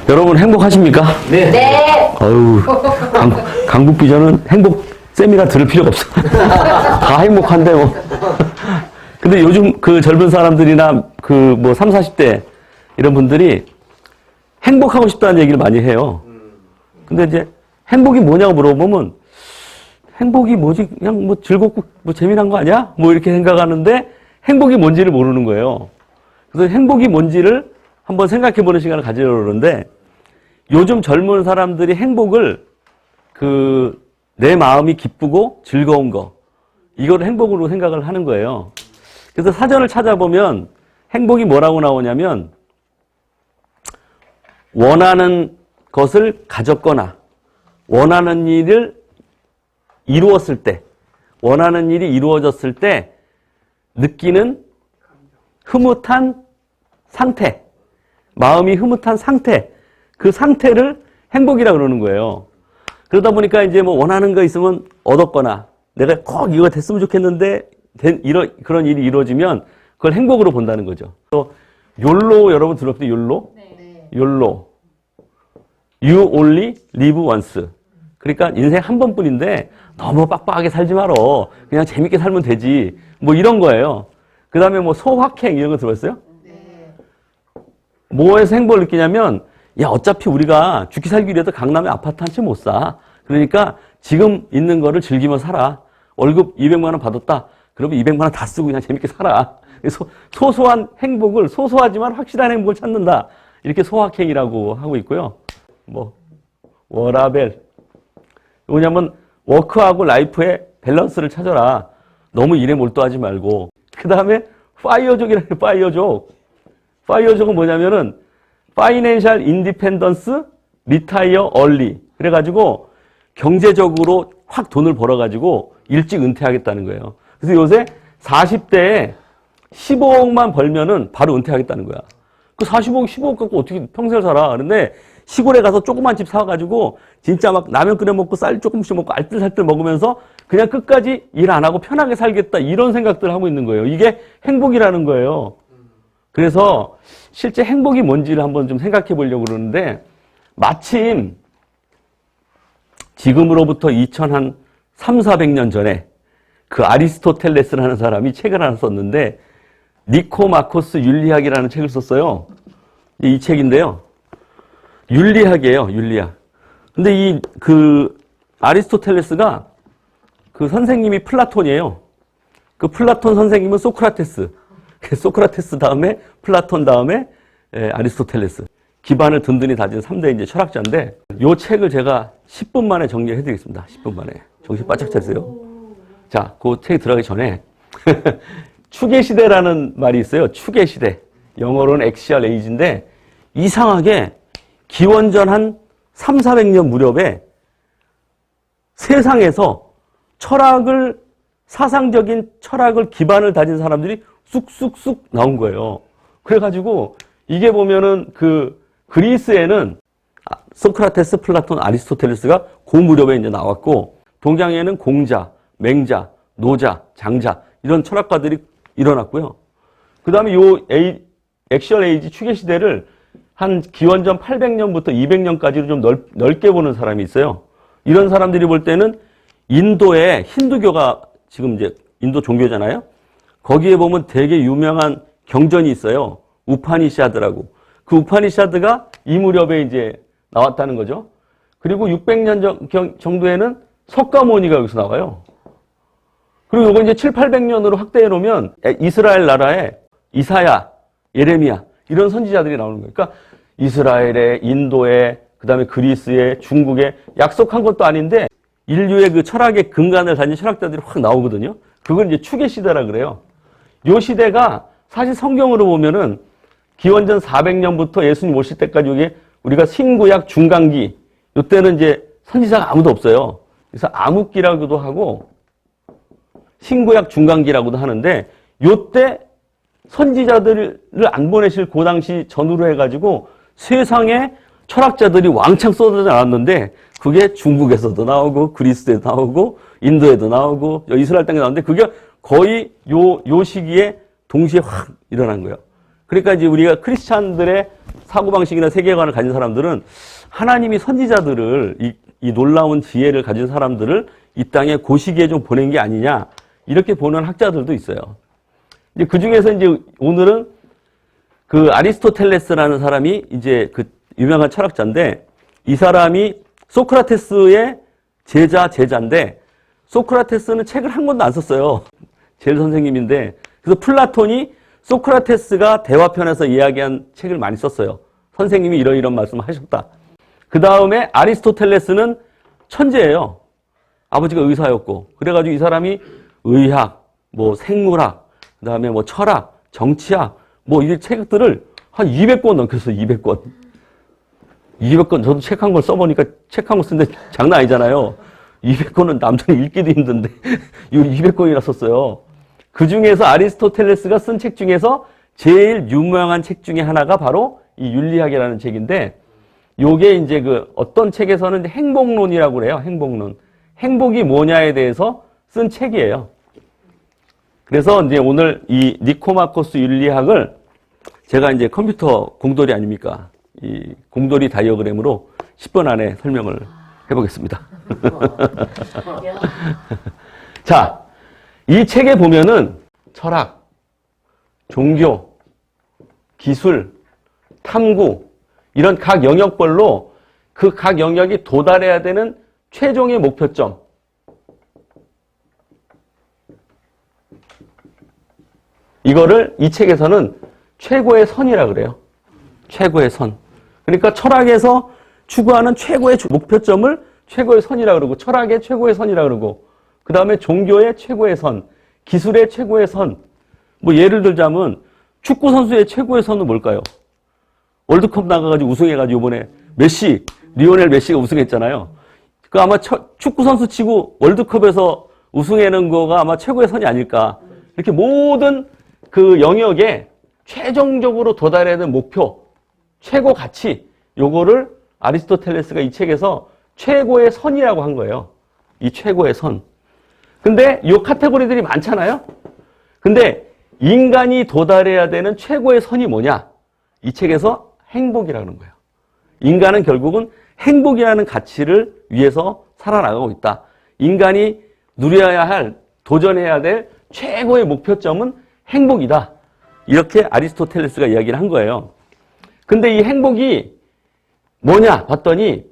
여러분 행복하십니까? 네. 네. 어우, 강북비전은 행복 세미나 들을 필요가 없어. 다 행복한데 뭐. 근데 요즘 그 젊은 사람들이나 그 뭐 30, 40대 이런 분들이 행복하고 싶다는 얘기를 많이 해요. 근데 이제 행복이 뭐냐고 물어보면 행복이 뭐지? 그냥 뭐 즐겁고 뭐 재미난 거 아니야? 뭐 이렇게 생각하는데 행복이 뭔지를 모르는 거예요. 그래서 행복이 뭔지를 한번 생각해 보는 시간을 가지려고 그러는데 요즘 젊은 사람들이 행복을 내 마음이 기쁘고 즐거운 거 이걸 행복으로 생각을 하는 거예요. 그래서 사전을 찾아보면 행복이 뭐라고 나오냐면 원하는 것을 가졌거나 원하는 일을 이루었을 때 원하는 일이 이루어졌을 때 느끼는 흐뭇한 상태 마음이 흐뭇한 상태 그 상태를 행복이라고 그러는 거예요. 그러다 보니까 이제 뭐 원하는 거 있으면 얻었거나 내가 꼭 이거 됐으면 좋겠는데 그런 일이 이루어지면 그걸 행복으로 본다는 거죠. 또 욜로 여러분 들었어요? 욜로? 네. 욜로. You only live once. 그러니까 인생 한 번뿐인데 너무 빡빡하게 살지 말어. 그냥 재밌게 살면 되지. 뭐 이런 거예요. 그 다음에 뭐 소확행 이런 거 들었어요? 네. 뭐에서 행복을 느끼냐면 야 어차피 우리가 죽기 살기 위해서 강남에 아파트 한 채 못 사. 그러니까 지금 있는 거를 즐기며 살아. 월급 200만 원 받았다. 그러면 200만 원 다 쓰고 그냥 재밌게 살아. 그래서 소소한 행복을 소소하지만 확실한 행복을 찾는다. 이렇게 소확행이라고 하고 있고요. 뭐 워라벨. 뭐냐면 워크하고 라이프의 밸런스를 찾아라. 너무 일에 몰두하지 말고. 그 다음에 파이어족이라는 파이어족. 파이어족은 뭐냐면은 파이낸셜 인디펜던스 리타이어 얼리. 그래가지고 경제적으로 확 돈을 벌어가지고 일찍 은퇴하겠다는 거예요. 그래서 요새 40대에 15억만 벌면은 바로 은퇴하겠다는 거야. 그 45억, 15억 갖고 어떻게 평생을 살아. 그런데 시골에 가서 조그만 집 사가지고 진짜 막 라면 끓여 먹고 쌀 조금씩 먹고 알뜰살뜰 먹으면서 그냥 끝까지 일 안 하고 편하게 살겠다. 이런 생각들을 하고 있는 거예요. 이게 행복이라는 거예요. 그래서 실제 행복이 뭔지를 한번 좀 생각해 보려고 그러는데 마침 지금으로부터 2000한 3, 400년 전에 그 아리스토텔레스라는 사람이 책을 하나 썼는데 니코마코스 윤리학이라는 책을 썼어요. 이 책인데요. 윤리학이에요, 윤리학. 근데 아리스토텔레스가 그 선생님이 플라톤이에요. 그 플라톤 선생님은 소크라테스. 소크라테스 다음에 플라톤 다음에 아리스토텔레스. 기반을 든든히 다진 3대 이제 철학자인데 이 책을 제가 10분 만에 정리해 드리겠습니다. 10분 만에. 정신 바짝 차리세요. 자, 그 책이 들어가기 전에 추계 시대라는 말이 있어요. 추계 시대. 영어로는 엑시얼 에이지인데 이상하게 기원전 한 3, 400년 무렵에 세상에서 사상적인 철학을 기반을 다진 사람들이 쑥쑥쑥 나온 거예요. 그래가지고 이게 보면은 그리스에는 소크라테스, 플라톤, 아리스토텔레스가 그 무렵에 이제 나왔고 동양에는 공자, 맹자, 노자, 장자 이런 철학가들이 일어났고요. 그 다음에 엑시얼 에이지 추계 시대를 한 기원전 800년부터 200년까지로 좀 넓게 보는 사람이 있어요. 이런 사람들이 볼 때는 인도의 힌두교가 지금 이제 인도 종교잖아요. 거기에 보면 되게 유명한 경전이 있어요. 우파니샤드라고. 그 우파니샤드가 이 무렵에 이제 나왔다는 거죠. 그리고 600년 정도에는 석가모니가 여기서 나와요. 그리고 이거 이제 7, 800년으로 확대해 놓으면 이스라엘 나라에 이사야, 예레미야 이런 선지자들이 나오는 거예요. 그러니까 이스라엘에, 인도에, 그 다음에 그리스에, 중국에 약속한 것도 아닌데 인류의 그 철학의 근간을 다진 철학자들이 확 나오거든요. 그걸 이제 추계 시대라 그래요. 요 시대가 사실 성경으로 보면은 기원전 400년부터 예수님 오실 때까지 이게 우리가 신구약 중간기, 이때는 이제 선지자가 아무도 없어요. 그래서 암흑기라고도 하고 신구약 중간기라고도 하는데 요때 선지자들을 안 보내실 그 당시 전후로 해가지고 세상에 철학자들이 왕창 쏟아져 나왔는데 그게 중국에서도 나오고 그리스에도 나오고 인도에도 나오고 이스라엘 땅에 나오는데 그게 거의 요 시기에 동시에 확 일어난 거예요. 그러니까 이제 우리가 크리스찬들의 사고방식이나 세계관을 가진 사람들은 하나님이 선지자들을 이 놀라운 지혜를 가진 사람들을 이 땅에 그 시기에 좀 보낸 게 아니냐 이렇게 보는 학자들도 있어요. 이제 그 중에서 이제 오늘은 그 아리스토텔레스라는 사람이 이제 그 유명한 철학자인데 이 사람이 소크라테스의 제자인데 소크라테스는 책을 한 권도 안 썼어요. 제일 선생님인데 그래서 플라톤이 소크라테스가 대화편에서 이야기한 책을 많이 썼어요. 선생님이 이런 말씀을 하셨다. 그 다음에 아리스토텔레스는 천재예요. 아버지가 의사였고 그래가지고 이 사람이 의학, 뭐 생물학, 그 다음에 뭐 철학, 정치학 뭐 이 책들을 한 200권 넘겼어요. 200권. 200권 저도 책 한 권 써보니까 책 한 권 쓰는데 장난 아니잖아요. 200권은 남들이 읽기도 힘든데 이거 200권이나 썼어요. 그 중에서 아리스토텔레스가 쓴 책 중에서 제일 유명한 책 중에 하나가 바로 이 윤리학이라는 책인데 요게 이제 그 어떤 책에서는 행복론이라고 그래요. 행복론. 행복이 뭐냐에 대해서 쓴 책이에요. 그래서 이제 오늘 이 니코마코스 윤리학을 제가 이제 컴퓨터 공돌이 아닙니까? 이 공돌이 다이어그램으로 10분 안에 설명을 해보겠습니다. 자, 이 책에 보면은 철학, 종교, 기술, 탐구 이런 각 영역별로 그 각 영역이 도달해야 되는 최종의 목표점 이거를 이 책에서는 최고의 선이라 그래요. 최고의 선. 그러니까 철학에서 추구하는 최고의 목표점을 최고의 선이라 그러고 철학의 최고의 선이라 그러고 그 다음에 종교의 최고의 선, 기술의 최고의 선. 뭐 예를 들자면 축구 선수의 최고의 선은 뭘까요? 월드컵 나가가지고 우승해가지고 이번에 리오넬 메시가 우승했잖아요. 그 아마 축구 선수 치고 월드컵에서 우승하는 거가 아마 최고의 선이 아닐까. 이렇게 모든 그 영역에 최종적으로 도달해야 되는 목표, 최고 가치, 요거를 아리스토텔레스가 이 책에서 최고의 선이라고 한 거예요. 이 최고의 선. 근데 요 카테고리들이 많잖아요? 근데 인간이 도달해야 되는 최고의 선이 뭐냐? 이 책에서 행복이라는 거예요. 인간은 결국은 행복이라는 가치를 위해서 살아나가고 있다. 인간이 누려야 할, 도전해야 될 최고의 목표점은 행복이다. 이렇게 아리스토텔레스가 이야기를 한 거예요. 근데 이 행복이 뭐냐 봤더니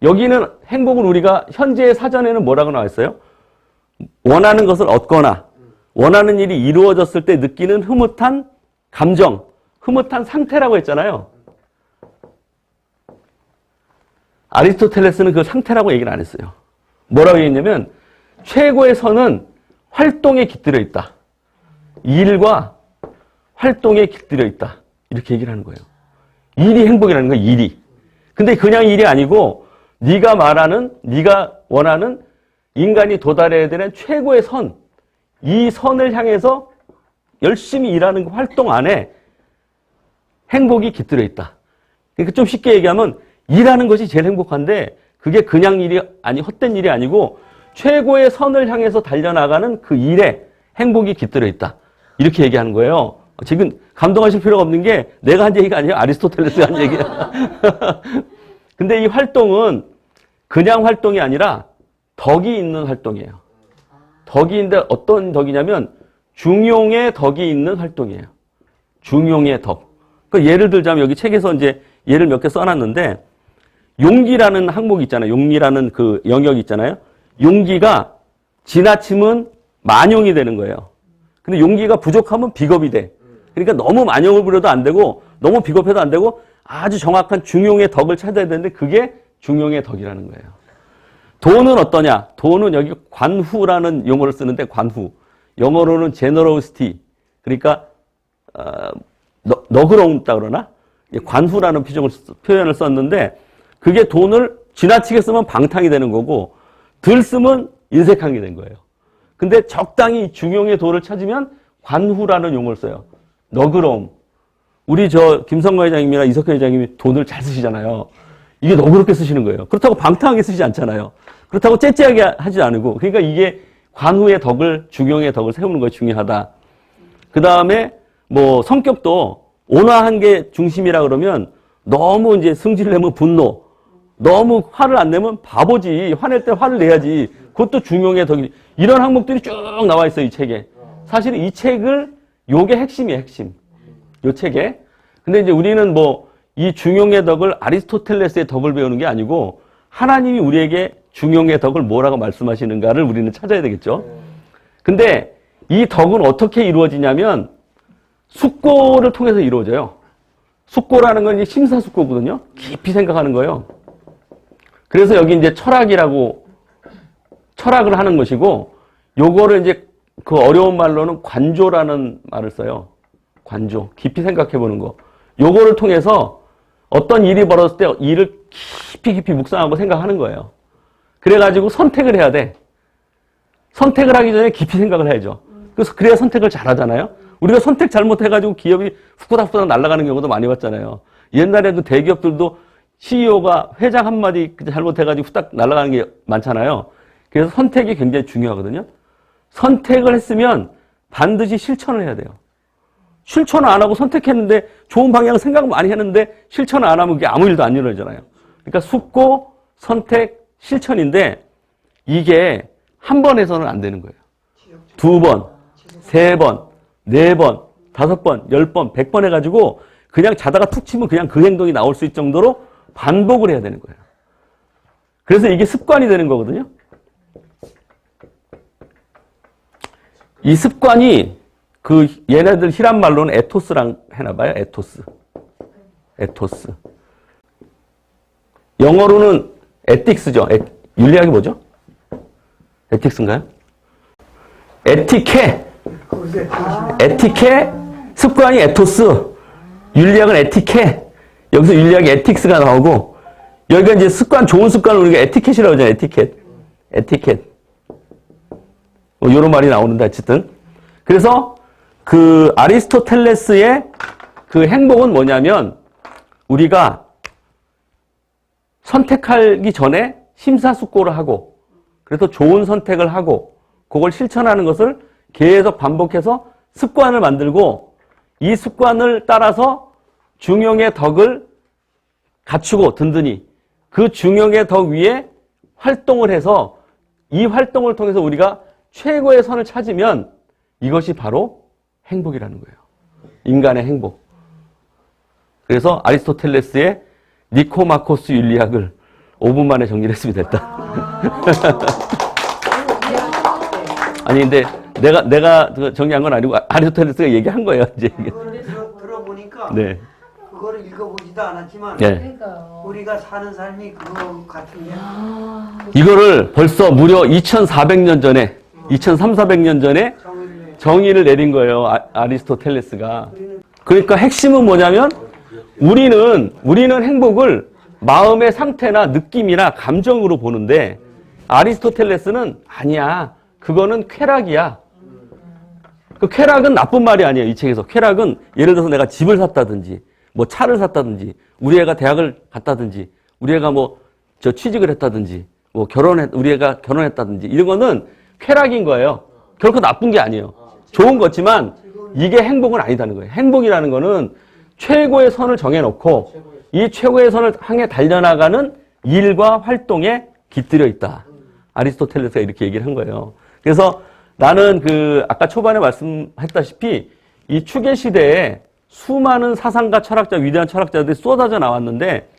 여기는 행복은 우리가 현재의 사전에는 뭐라고 나와 있어요? 원하는 것을 얻거나 원하는 일이 이루어졌을 때 느끼는 흐뭇한 감정, 흐뭇한 상태라고 했잖아요. 아리스토텔레스는 그 상태라고 얘기를 안 했어요. 뭐라고 했냐면 최고의 선은 활동에 깃들여 있다. 일과 활동에 깃들여 있다. 이렇게 얘기를 하는 거예요. 일이 행복이라는 거예요. 일이. 근데 그냥 일이 아니고 네가 원하는 인간이 도달해야 되는 최고의 선, 이 선을 향해서 열심히 일하는 그 활동 안에 행복이 깃들어 있다. 그러니까 좀 쉽게 얘기하면 일하는 것이 제일 행복한데 그게 그냥 일이 헛된 일이 아니고 최고의 선을 향해서 달려나가는 그 일에 행복이 깃들어 있다. 이렇게 얘기하는 거예요. 지금 감동하실 필요가 없는 게 내가 한 얘기가 아니에요. 아리스토텔레스가 한 얘기야. 근데 이 활동은 그냥 활동이 아니라 덕이 있는 활동이에요. 덕이 있는데 어떤 덕이냐면 중용의 덕이 있는 활동이에요. 중용의 덕. 그 예를 들자면 여기 책에서 이제 예를 몇 개 써놨는데 용기라는 항목이 있잖아요. 용기라는 그 영역이 있잖아요. 용기가 지나치면 만용이 되는 거예요. 근데 용기가 부족하면 비겁이 돼. 그러니까 너무 만용을 부려도 안 되고 너무 비겁해도 안 되고 아주 정확한 중용의 덕을 찾아야 되는데 그게 중용의 덕이라는 거예요. 도는 어떠냐? 도는 여기 관후라는 용어를 쓰는데 관후. 영어로는 generosity. 그러니까 너그러움다 그러나? 관후라는 표현을 썼는데 그게 돈을 지나치게 쓰면 방탕이 되는 거고 덜 쓰면 인색한 게 된 거예요. 근데 적당히 중용의 도를 찾으면 관후라는 용어를 써요. 너그러움. 우리 김성관 회장님이나 이석현 회장님이 돈을 잘 쓰시잖아요. 이게 너그럽게 쓰시는 거예요. 그렇다고 방탕하게 쓰지 않잖아요. 그렇다고 째째하게 하지 않고. 그러니까 이게 관후의 덕을, 중용의 덕을 세우는 것이 중요하다. 그 다음에 뭐 성격도 온화한 게 중심이라 그러면 너무 이제 승질 내면 분노, 너무 화를 안 내면 바보지. 화낼 때 화를 내야지. 그것도 중용의 덕이. 이런 항목들이 쭉 나와 있어요, 이 책에. 사실은 이 책을 요게 핵심이에요, 핵심. 요 책에. 근데 이제 우리는 뭐 이 중용의 덕을 아리스토텔레스의 덕을 배우는 게 아니고 하나님이 우리에게 중용의 덕을 뭐라고 말씀하시는가를 우리는 찾아야 되겠죠. 근데 이 덕은 어떻게 이루어지냐면 숙고를 통해서 이루어져요. 숙고라는 건 이제 심사숙고거든요. 깊이 생각하는 거예요. 그래서 여기 이제 철학이라고 철학을 하는 것이고 요거를 이제 그 어려운 말로는 관조라는 말을 써요. 관조. 깊이 생각해 보는 거. 요거를 통해서 어떤 일이 벌어졌을 때 일을 깊이 묵상하고 생각하는 거예요. 그래가지고 선택을 해야 돼. 선택을 하기 전에 깊이 생각을 해야죠. 그래서 그래야 선택을 잘 하잖아요. 우리가 선택 잘못해가지고 기업이 후다닥 날아가는 경우도 많이 봤잖아요. 옛날에도 대기업들도 CEO가 회장 한마디 잘못해가지고 후딱 날아가는 게 많잖아요. 그래서 선택이 굉장히 중요하거든요. 선택을 했으면 반드시 실천을 해야 돼요. 실천을 안 하고 선택했는데 좋은 방향 생각 많이 했는데 실천을 안 하면 그게 아무 일도 안 일어나잖아요. 그러니까 숙고, 선택, 실천인데 이게 한 번 해서는 안 되는 거예요. 2번, 3번, 4번, 5번, 10번, 100번 해가지고 그냥 자다가 툭 치면 그냥 그 행동이 나올 수 있을 정도로 반복을 해야 되는 거예요. 그래서 이게 습관이 되는 거거든요. 이 습관이 그 얘네들 히란 말로는 에토스랑 해나봐요. 에토스. 에토스. 영어로는 에틱스죠. 윤리학이 뭐죠? 에틱스인가요? 에티케. 에티케. 습관이 에토스. 윤리학은 에티케. 여기서 윤리학이 에틱스가 나오고 여기가 이제 습관, 좋은 습관을 우리가 에티켓이라고 하잖아요. 에티켓. 에티켓. 뭐 이런 말이 나오는데 어쨌든. 그래서 그 아리스토텔레스의 그 행복은 뭐냐면 우리가 선택하기 전에 심사숙고를 하고 그래서 좋은 선택을 하고 그걸 실천하는 것을 계속 반복해서 습관을 만들고 이 습관을 따라서 중용의 덕을 갖추고 든든히 그 중용의 덕 위에 활동을 해서 이 활동을 통해서 우리가 최고의 선을 찾으면 이것이 바로 행복이라는 거예요. 인간의 행복. 그래서 아리스토텔레스의 니코마코스 윤리학을 5분 만에 정리를 했으면 됐다. 아니 근데 내가 정리한 건 아니고 아리스토텔레스가 얘기한 거예요. 이제 이게. 들어보니까 네. 그거를 읽어보지도 않았지만 네. 우리가 사는 삶이 그거 같은데 이거를 벌써 무려 2400년 전에 2300~400년 전에 정의를 내린 거예요. 아리스토텔레스가. 그러니까 핵심은 뭐냐면 우리는 행복을 마음의 상태나 느낌이나 감정으로 보는데 아리스토텔레스는 아니야. 그거는 쾌락이야. 그 쾌락은 나쁜 말이 아니에요. 이 책에서. 쾌락은 예를 들어서 내가 집을 샀다든지 뭐 차를 샀다든지 우리 애가 대학을 갔다든지 우리 애가 뭐 저 취직을 했다든지 뭐 우리 애가 결혼했다든지 이런 거는 쾌락인 거예요. 결코 나쁜 게 아니에요. 좋은 거지만 이게 행복은 아니다는 거예요. 행복이라는 거는 최고의 선을 정해놓고 이 최고의 선을 향해 달려나가는 일과 활동에 깃들여 있다. 아리스토텔레스가 이렇게 얘기를 한 거예요. 그래서 나는 아까 초반에 말씀했다시피 이 추계 시대에 수많은 사상가, 철학자, 위대한 철학자들이 쏟아져 나왔는데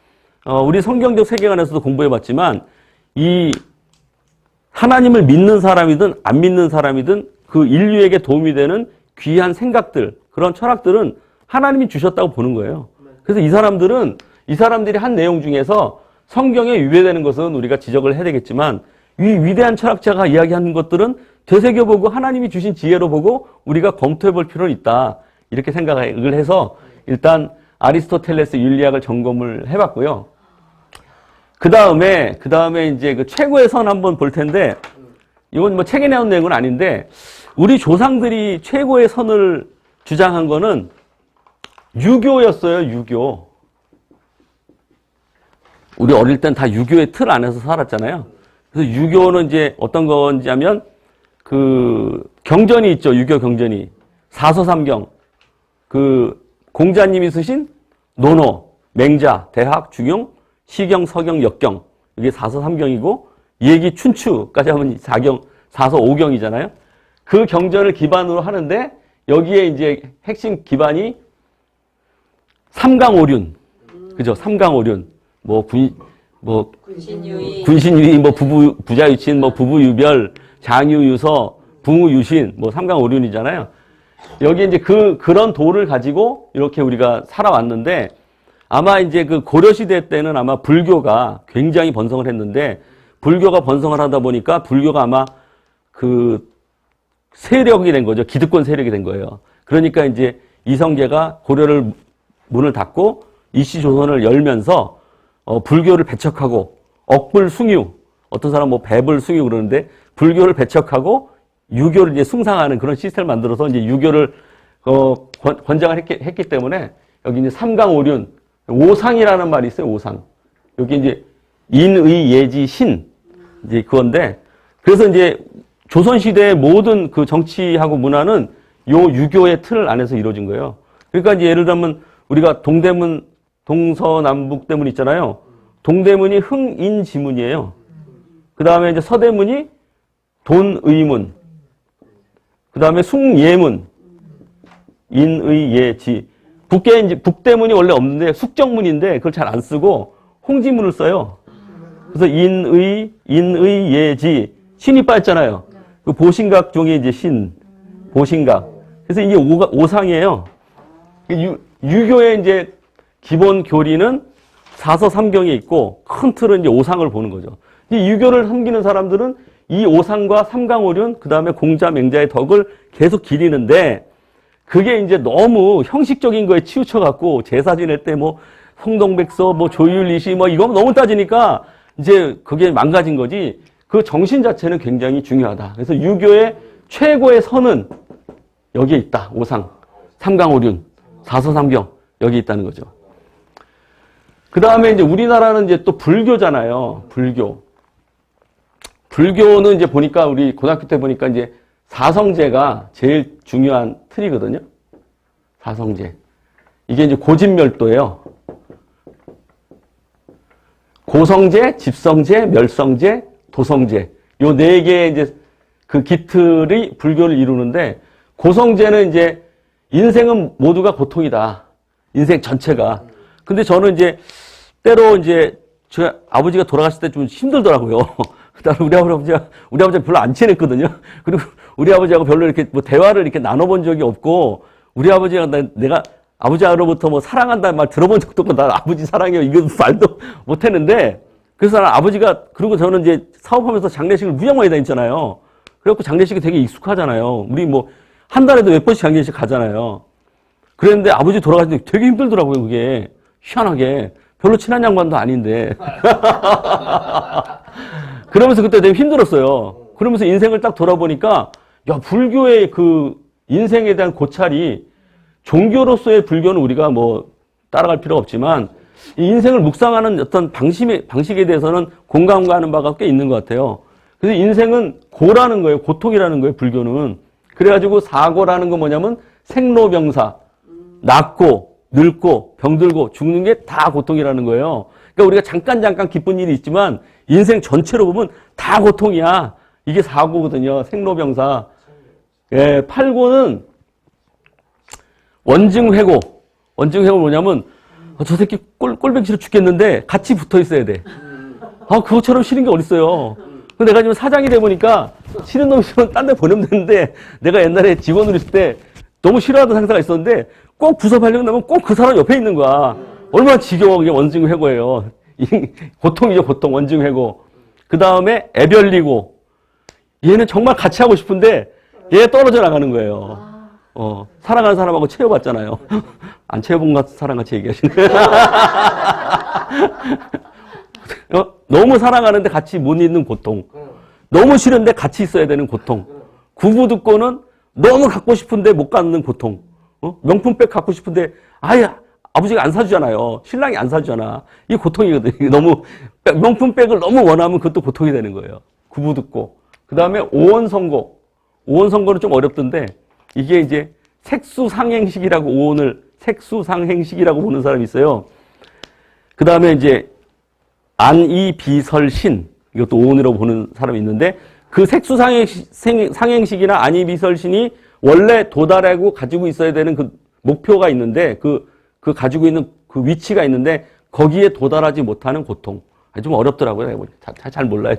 우리 성경적 세계관에서도 공부해봤지만 이 하나님을 믿는 사람이든 안 믿는 사람이든 그 인류에게 도움이 되는 귀한 생각들, 그런 철학들은 하나님이 주셨다고 보는 거예요. 그래서 이 사람들이 한 내용 중에서 성경에 위배되는 것은 우리가 지적을 해야 되겠지만 이 위대한 철학자가 이야기하는 것들은 되새겨보고 하나님이 주신 지혜로 보고 우리가 검토해 볼 필요는 있다. 이렇게 생각을 해서 일단 아리스토텔레스 윤리학을 점검을 해봤고요. 그 다음에 이제 그 최고의 선 한번 볼 텐데 이건 뭐 책에 나온 내용은 아닌데 우리 조상들이 최고의 선을 주장한 거는 유교였어요. 유교. 우리 어릴 땐 다 유교의 틀 안에서 살았잖아요. 그래서 유교는 이제 어떤 건지 하면 그 경전이 있죠. 유교 경전이. 사서삼경. 그 공자님이 쓰신 논어, 맹자, 대학, 중용, 시경, 서경, 역경. 이게 사서삼경이고 얘기, 춘추까지 하면 사서 오경이잖아요. 그 경전을 기반으로 하는데 여기에 이제 핵심 기반이 삼강오륜. 그죠? 삼강오륜. 군신유의, 부자유친, 부부유별, 장유유서, 붕우유신, 삼강오륜이잖아요. 여기 이제 그런 도를 가지고 이렇게 우리가 살아왔는데 아마 이제 그 고려시대 때는 아마 불교가 굉장히 번성을 했는데 불교가 번성을 하다 보니까 불교가 아마 그 세력이 된 거죠. 기득권 세력이 된 거예요. 그러니까 이제 이성계가 고려를 문을 닫고 이시조선을 열면서 불교를 배척하고 억불숭유, 어떤 사람 배불숭유 그러는데 불교를 배척하고 유교를 이제 숭상하는 그런 시스템을 만들어서 이제 유교를 권장을 했기 때문에 여기 이제 삼강오륜, 오상이라는 말이 있어요. 오상. 여기 이제 인의 예지 신 이제 그건데 그래서 이제 조선시대의 모든 그 정치하고 문화는 요 유교의 틀 안에서 이루어진 거예요. 그러니까 이제 예를 들면 우리가 동대문, 동서남북대문 있잖아요. 동대문이 흥인지문이에요. 그 다음에 이제 서대문이 돈의문. 그 다음에 숭예문. 인의예지. 북대문이 원래 없는데 숙정문인데 그걸 잘 안 쓰고 홍지문을 써요. 그래서 인의예지. 신이 빠졌잖아요. 그 보신각 중에 이제 신, 보신각. 그래서 이게 오상이에요. 유교의 이제 기본 교리는 사서삼경에 있고 큰 틀은 이제 오상을 보는 거죠. 이 유교를 섬기는 사람들은 이 오상과 삼강오륜, 그 다음에 공자, 맹자의 덕을 계속 기리는데 그게 이제 너무 형식적인 거에 치우쳐갖고 제사 지낼 때 성동백서, 조율리시 이거 너무 따지니까 이제 그게 망가진 거지. 그 정신 자체는 굉장히 중요하다. 그래서 유교의 최고의 선은 여기에 있다. 오상, 삼강오륜, 사서삼경 여기 있다는 거죠. 그 다음에 이제 우리나라는 이제 또 불교잖아요. 불교는 이제 보니까 우리 고등학교 때 보니까 이제 사성제가 제일 중요한 틀이거든요. 사성제. 이게 이제 고집멸도예요. 고성제, 집성제, 멸성제, 도성제. 요 네 개의 이제 그 기틀이 불교를 이루는데 고성제는 이제 인생은 모두가 고통이다. 인생 전체가. 근데 저는 이제 때로 이제 제가 아버지가 돌아가실 때 좀 힘들더라고요. 그다음에 우리 아버지가 별로 안 친했거든요. 그리고 우리 아버지하고 별로 이렇게 대화를 이렇게 나눠본 적이 없고 우리 아버지가 내가 아버지로부터 사랑한다는 말 들어본 적도 없고 나 아버지 사랑해요 이거 말도 못했는데 그래서 난 아버지가 그리고 저는 이제 사업하면서 장례식을 무지하게 많이 다녔잖아요. 그래갖고 장례식이 되게 익숙하잖아요. 우리 한 달에도 몇 번씩 장례식 가잖아요. 그랬는데 아버지 돌아가실 때 되게 힘들더라고요. 그게 희한하게 별로 친한 양반도 아닌데 그러면서 그때 되게 힘들었어요. 그러면서 인생을 딱 돌아보니까 야 불교의 그 인생에 대한 고찰이 종교로서의 불교는 우리가 따라갈 필요가 없지만 이 인생을 묵상하는 어떤 방식에 대해서는 공감가는 바가 꽤 있는 것 같아요. 그래서 인생은 고라는 거예요. 고통이라는 거예요. 불교는. 그래가지고 사고라는 건 뭐냐면 생로병사, 낳고 늙고 병들고 죽는 게 다 고통이라는 거예요. 그러니까 우리가 잠깐 기쁜 일이 있지만 인생 전체로 보면 다 고통이야. 이게 사고거든요. 생로병사. 예, 팔고는 원증회고. 원증회고는 뭐냐면 저 새끼 꼴뱅 싫어 죽겠는데 같이 붙어 있어야 돼. 그것처럼 싫은 게 어딨어요. 근데 내가 지금 사장이 돼 보니까 싫은 놈 있으면 딴 데 보내면 되는데 내가 옛날에 직원으로 있을 때 너무 싫어하던 상사가 있었는데 꼭 부서하려고 하면 꼭 그 사람 옆에 있는 거야. 얼마나 지겨워. 그게 원증회고예요. 고통이죠. 고통. 원증회고. 그 다음에 애별리고. 얘는 정말 같이 하고 싶은데 얘 떨어져 나가는 거예요. 사랑하는 사람하고 채워봤잖아요. 안 채워본 것 같은 사람 같이 얘기하시네. 너무 사랑하는데 같이 못 있는 고통. 너무 싫은데 같이 있어야 되는 고통. 구구 듣고는 너무 갖고 싶은데 못 갖는 고통. 명품백 갖고 싶은데 아예 아버지가 안 사주잖아요. 신랑이 안 사주잖아. 이게 고통이거든요. 너무 명품백을 너무 원하면 그것도 고통이 되는 거예요. 구부 듣고. 그 다음에 오원성고. 오온 선거는 좀 어렵던데 이게 이제 색수상행식이라고 오온을 색수상행식이라고 보는 사람이 있어요. 그 다음에 이제 안이비설신 이것도 오온이라고 보는 사람이 있는데 그 색수상행식이나 안이비설신이 원래 도달하고 가지고 있어야 되는 그 목표가 있는데 그 가지고 있는 그 위치가 있는데 거기에 도달하지 못하는 고통. 좀 어렵더라고요. 내가 잘 몰라요.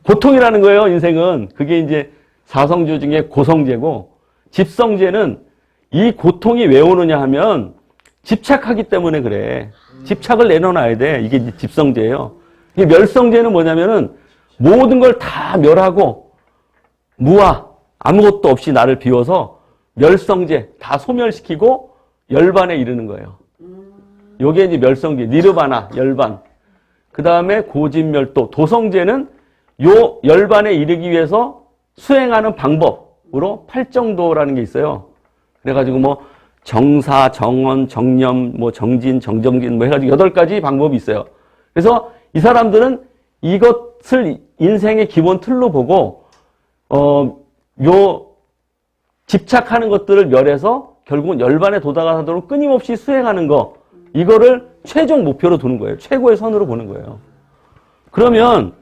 고통이라는 거예요, 인생은. 그게 이제 사성제 중에 고성제고, 집성제는 이 고통이 왜 오느냐 하면 집착하기 때문에 그래. 집착을 내려놔야 돼. 이게 이제 집성제예요. 이게 멸성제는 뭐냐면은 모든 걸 다 멸하고 무아, 아무것도 없이 나를 비워서 멸성제, 다 소멸시키고 열반에 이르는 거예요. 요게 이제 멸성제, 니르바나, 열반. 그 다음에 고진멸도, 도성제는 요 열반에 이르기 위해서 수행하는 방법으로 팔정도라는 게 있어요. 그래가지고 뭐 정사, 정원, 정념, 뭐 정진, 정정진 뭐 해가지고 8가지 방법이 있어요. 그래서 이 사람들은 이것을 인생의 기본 틀로 보고 요 집착하는 것들을 멸해서 결국은 열반에 도달하도록 끊임없이 수행하는 거, 이거를 최종 목표로 두는 거예요. 최고의 선으로 보는 거예요. 그러면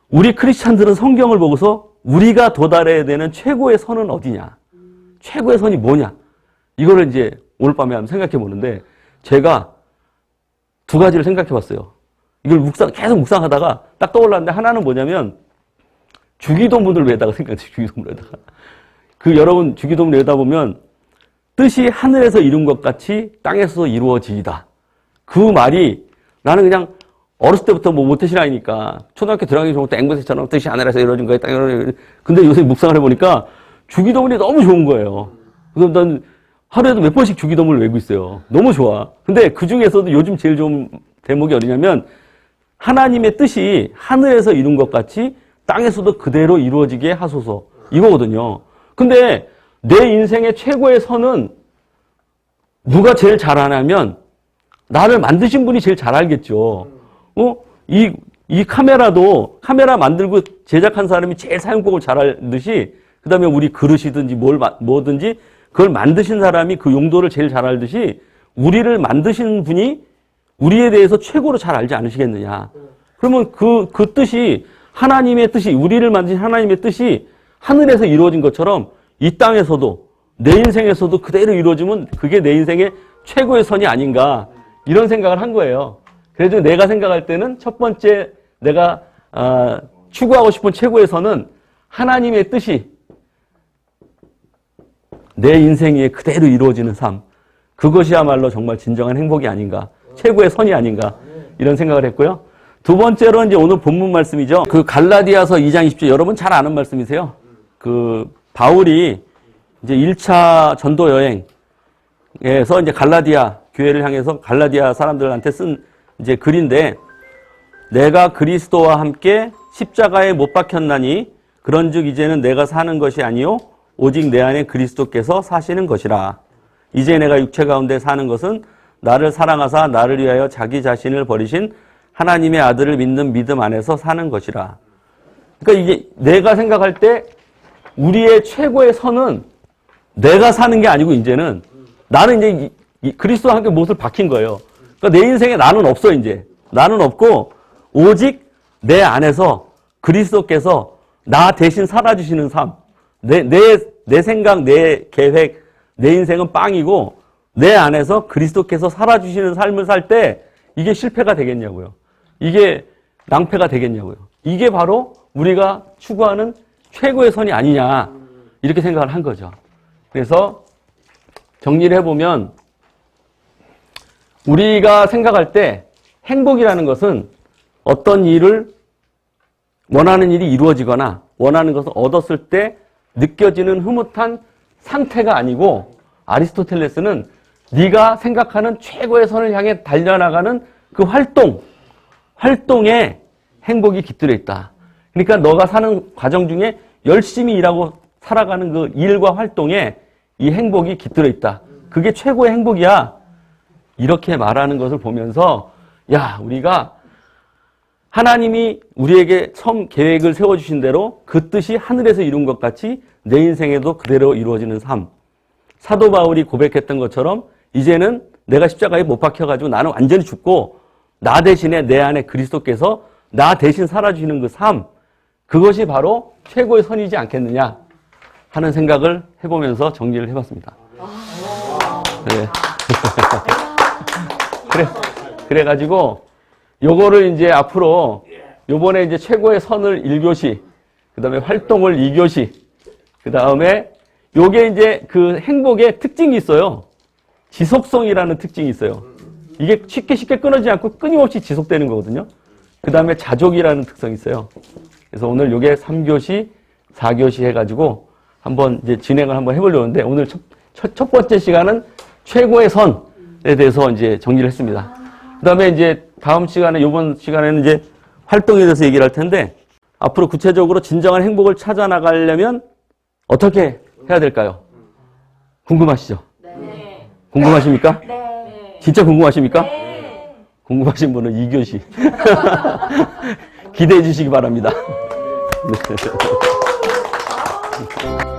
우리 크리스찬들은 성경을 보고서 우리가 도달해야 되는 최고의 선은 어디냐? 최고의 선이 뭐냐? 이거를 이제 오늘 밤에 한번 생각해 보는데 제가 2가지를 생각해 봤어요. 이걸 계속 묵상하다가 딱 떠올랐는데 하나는 뭐냐면 주기도문을 외다가 생각해요. 주기도문을 외다가. 여러분 주기도문 외다 보면 뜻이 하늘에서 이룬 것 같이 땅에서 이루어지이다. 그 말이 나는 그냥 어렸을 때부터 뭐 모태신앙이니까 초등학교 들어가기 전부터 앵무새처럼 뜻이 하늘에서 이루어진 거예요. 땅에서 이루어진 거예요. 근데 요새 묵상을 해보니까 주기도문이 너무 좋은 거예요. 그래서 난 하루에도 몇 번씩 주기도문을 외우고 있어요. 너무 좋아. 근데 그 중에서도 요즘 제일 좋은 대목이 어디냐면 하나님의 뜻이 하늘에서 이룬 것 같이 땅에서도 그대로 이루어지게 하소서. 이거거든요. 근데 내 인생의 최고의 선은 누가 제일 잘 아냐면 나를 만드신 분이 제일 잘 알겠죠. 이 카메라도 카메라 만들고 제작한 사람이 제일 사용법을 잘 알듯이 그 다음에 우리 그릇이든지 뭐든지 그걸 만드신 사람이 그 용도를 제일 잘 알듯이 우리를 만드신 분이 우리에 대해서 최고로 잘 알지 않으시겠느냐. 그러면 그 뜻이 하나님의 뜻이 우리를 만드신 하나님의 뜻이 하늘에서 이루어진 것처럼 이 땅에서도 내 인생에서도 그대로 이루어지면 그게 내 인생의 최고의 선이 아닌가 이런 생각을 한 거예요. 그래도 내가 생각할 때는 첫 번째 내가 추구하고 싶은 최고의 선은 하나님의 뜻이 내 인생에 그대로 이루어지는 삶. 그것이야말로 정말 진정한 행복이 아닌가. 최고의 선이 아닌가. 이런 생각을 했고요. 2번째로 이제 오늘 본문 말씀이죠. 갈라디아서 2장 20절 여러분 잘 아는 말씀이세요. 바울이 이제 1차 전도 여행에서 이제 갈라디아 교회를 향해서 갈라디아 사람들한테 쓴 이제 글인데 내가 그리스도와 함께 십자가에 못 박혔나니 그런즉 이제는 내가 사는 것이 아니요 오직 내 안에 그리스도께서 사시는 것이라. 이제 내가 육체 가운데 사는 것은 나를 사랑하사 나를 위하여 자기 자신을 버리신 하나님의 아들을 믿는 믿음 안에서 사는 것이라. 그러니까 이게 내가 생각할 때 우리의 최고의 선은 내가 사는 게 아니고 이제는 나는 이제 그리스도와 함께 못을 박힌 거예요. 그러니까 내 인생에 나는 없어 이제. 나는 없고 오직 내 안에서 그리스도께서 나 대신 살아주시는 삶. 내 생각, 내 계획, 내 인생은 빵이고 내 안에서 그리스도께서 살아주시는 삶을 살 때 이게 실패가 되겠냐고요. 이게 낭패가 되겠냐고요. 이게 바로 우리가 추구하는 최고의 선이 아니냐 이렇게 생각을 한 거죠. 그래서 정리를 해보면 우리가 생각할 때 행복이라는 것은 어떤 일을 원하는 일이 이루어지거나 원하는 것을 얻었을 때 느껴지는 흐뭇한 상태가 아니고 아리스토텔레스는 네가 생각하는 최고의 선을 향해 달려나가는 그 활동에 행복이 깃들어 있다. 그러니까 너가 사는 과정 중에 열심히 일하고 살아가는 그 일과 활동에 이 행복이 깃들어 있다. 그게 최고의 행복이야. 이렇게 말하는 것을 보면서 야, 우리가 하나님이 우리에게 처음 계획을 세워주신 대로 그 뜻이 하늘에서 이룬 것 같이 내 인생에도 그대로 이루어지는 삶. 사도 바울이 고백했던 것처럼 이제는 내가 십자가에 못 박혀가지고 나는 완전히 죽고 나 대신에 내 안에 그리스도께서 나 대신 살아주시는 그 삶. 그것이 바로 최고의 선이지 않겠느냐 하는 생각을 해보면서 정리를 해봤습니다. 네. 그래가지고 요거를 이제 앞으로 요번에 이제 최고의 선을 1교시, 그 다음에 활동을 2교시, 그 다음에 요게 이제 그 행복의 특징이 있어요. 지속성이라는 특징이 있어요. 이게 쉽게 끊어지지 않고 끊임없이 지속되는 거거든요. 그 다음에 자족이라는 특성이 있어요. 그래서 오늘 요게 3교시, 4교시 해가지고 한번 이제 진행을 한번 해보려고 하는데 오늘 첫 번째 시간은 최고의 선에 대해서 이제 정리를 했습니다. 그 다음에 이제 다음 시간에, 요번 시간에는 이제 활동에 대해서 얘기를 할 텐데 앞으로 구체적으로 진정한 행복을 찾아 나가려면 어떻게 해야 될까요? 궁금하시죠? 네. 궁금하십니까? 네. 진짜 궁금하십니까? 네. 궁금하신 분은 2교시 기대해 주시기 바랍니다. 네.